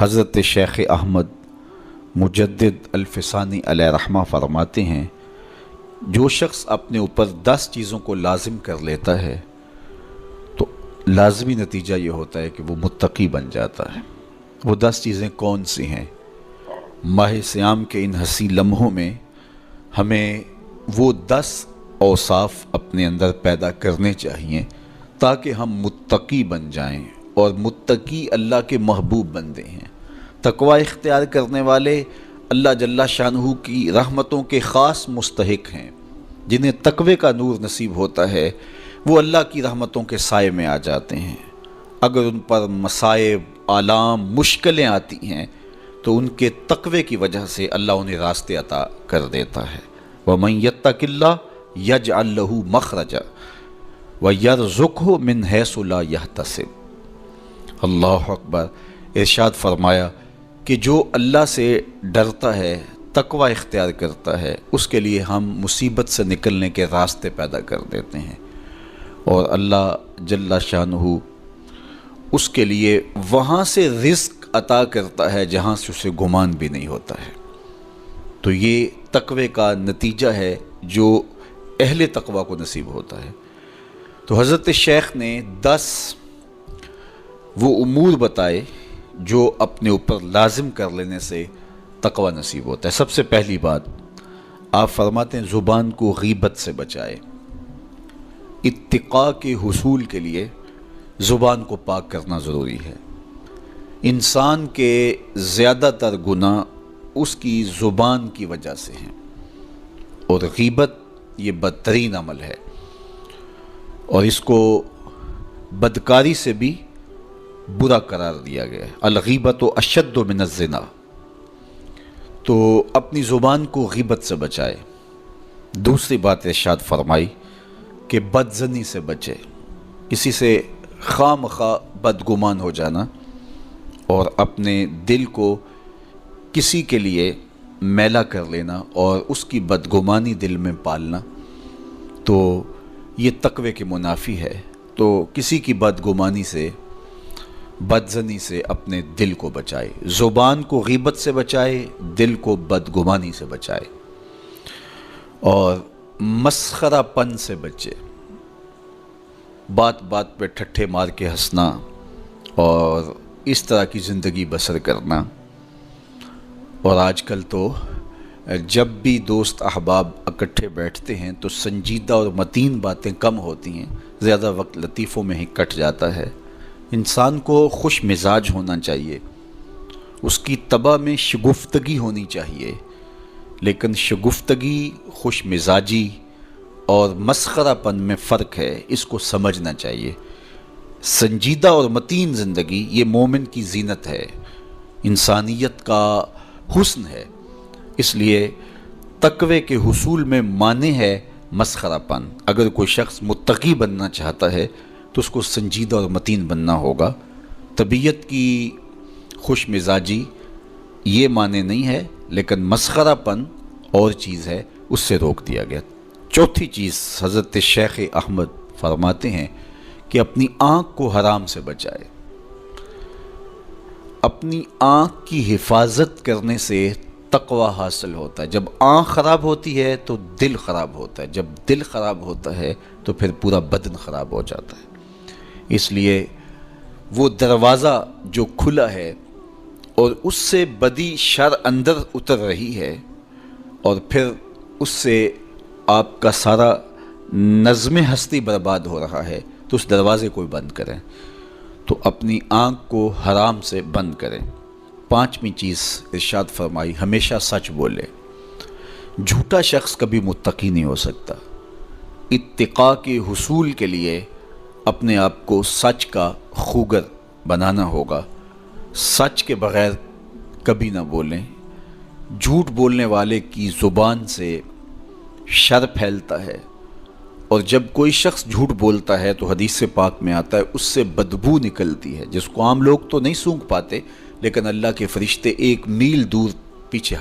حضرت شیخ احمد مجدد الفسانی علیہ رحمہ فرماتے ہیں، جو شخص اپنے اوپر 10 چیزوں کو لازم کر لیتا ہے تو لازمی نتیجہ یہ ہوتا ہے کہ وہ متقی بن جاتا ہے۔ وہ 10 چیزیں کون سی ہیں؟ ماہ صیام کے ان حسین لمحوں میں ہمیں وہ 10 اوصاف اپنے اندر پیدا کرنے چاہیے تاکہ ہم متقی بن جائیں، اور متقی اللہ کے محبوب بندے ہیں۔ تقوی اختیار کرنے والے اللہ جل شانہ کی رحمتوں کے خاص مستحق ہیں۔ جنہیں تقوی کا نور نصیب ہوتا ہے وہ اللہ کی رحمتوں کے سائے میں آ جاتے ہیں۔ اگر ان پر مصائب، آلام، مشکلیں آتی ہیں تو ان کے تقوی کی وجہ سے اللہ انہیں راستے عطا کر دیتا ہے۔ وَمَن يَتَّقِ اللَّهَ يَجْعَل لَّهُ مَخْرَجًا وَيَرْزُقْهُ مِنْ حَيْثُ لَا يَحْتَسِبُ۔ اللہ اکبر۔ ارشاد فرمایا کہ جو اللہ سے ڈرتا ہے، تقوی اختیار کرتا ہے، اس کے لیے ہم مصیبت سے نکلنے کے راستے پیدا کر دیتے ہیں، اور اللہ جل شانہ اس کے لیے وہاں سے رزق عطا کرتا ہے جہاں سے اسے گمان بھی نہیں ہوتا ہے۔ تو یہ تقوی کا نتیجہ ہے جو اہل تقوی کو نصیب ہوتا ہے۔ تو حضرت شیخ نے 10 وہ امور بتائے جو اپنے اوپر لازم کر لینے سے تقوی نصیب ہوتا ہے۔ سب سے پہلی بات آپ فرماتے ہیں زبان کو غیبت سے بچائے۔ اتقاء کے حصول کے لیے زبان کو پاک کرنا ضروری ہے۔ انسان کے زیادہ تر گناہ اس کی زبان کی وجہ سے ہیں، اور غیبت یہ بدترین عمل ہے، اور اس کو بدکاری سے بھی برا قرار دیا گیا ہے۔ الغیبت اشد من الزنا۔ تو اپنی زبان کو غیبت سے بچائے۔ دوسری بات ارشاد فرمائی کہ بدظنی سے بچے، کسی سے خواہ مخواہ بدگمان ہو جانا اور اپنے دل کو کسی کے لیے میلا کر لینا اور اس کی بدگمانی دل میں پالنا، تو یہ تقوی کے منافی ہے۔ تو کسی کی بدگمانی سے، بدظنی سے اپنے دل کو بچائے، زبان کو غیبت سے بچائے، دل کو بدگمانی سے بچائے، اور مسخرہ پن سے بچے۔ بات بات پہ ٹھٹھے مار کے ہنسنا اور اس طرح کی زندگی بسر کرنا۔ اور آج کل تو جب بھی دوست احباب اکٹھے بیٹھتے ہیں تو سنجیدہ اور متین باتیں کم ہوتی ہیں، زیادہ وقت لطیفوں میں ہی کٹ جاتا ہے۔ انسان کو خوش مزاج ہونا چاہیے، اس کی طبع میں شگفتگی ہونی چاہیے، لیکن شگفتگی، خوش مزاجی اور مسخرہ پن میں فرق ہے، اس کو سمجھنا چاہیے۔ سنجیدہ اور متین زندگی یہ مومن کی زینت ہے، انسانیت کا حسن ہے۔ اس لیے تقوی کے حصول میں مانع ہے مسخرہ پن۔ اگر کوئی شخص متقی بننا چاہتا ہے تو اس کو سنجیدہ اور متین بننا ہوگا۔ طبیعت کی خوش مزاجی یہ معنی نہیں ہے، لیکن مسخرہ پن اور چیز ہے، اس سے روک دیا گیا۔ چوتھی چیز حضرت شیخ احمد فرماتے ہیں کہ اپنی آنکھ کو حرام سے بچائے۔ اپنی آنکھ کی حفاظت کرنے سے تقوی حاصل ہوتا ہے۔ جب آنکھ خراب ہوتی ہے تو دل خراب ہوتا ہے، جب دل خراب ہوتا ہے تو پھر پورا بدن خراب ہو جاتا ہے۔ اس لیے وہ دروازہ جو کھلا ہے اور اس سے بدی شر اندر اتر رہی ہے، اور پھر اس سے آپ کا سارا نظم ہستی برباد ہو رہا ہے، تو اس دروازے کو بند کریں۔ تو اپنی آنکھ کو حرام سے بند کریں۔ پانچویں چیز ارشاد فرمائی ہمیشہ سچ بولے۔ جھوٹا شخص کبھی متقی نہیں ہو سکتا۔ اتقاء کے حصول کے لیے اپنے آپ کو سچ کا خوگر بنانا ہوگا۔ سچ کے بغیر کبھی نہ بولیں۔ جھوٹ بولنے والے کی زبان سے شر پھیلتا ہے، اور جب کوئی شخص جھوٹ بولتا ہے تو حدیث پاک میں آتا ہے اس سے بدبو نکلتی ہے، جس کو عام لوگ تو نہیں سونگھ پاتے، لیکن اللہ کے فرشتے 1 میل دور پیچھے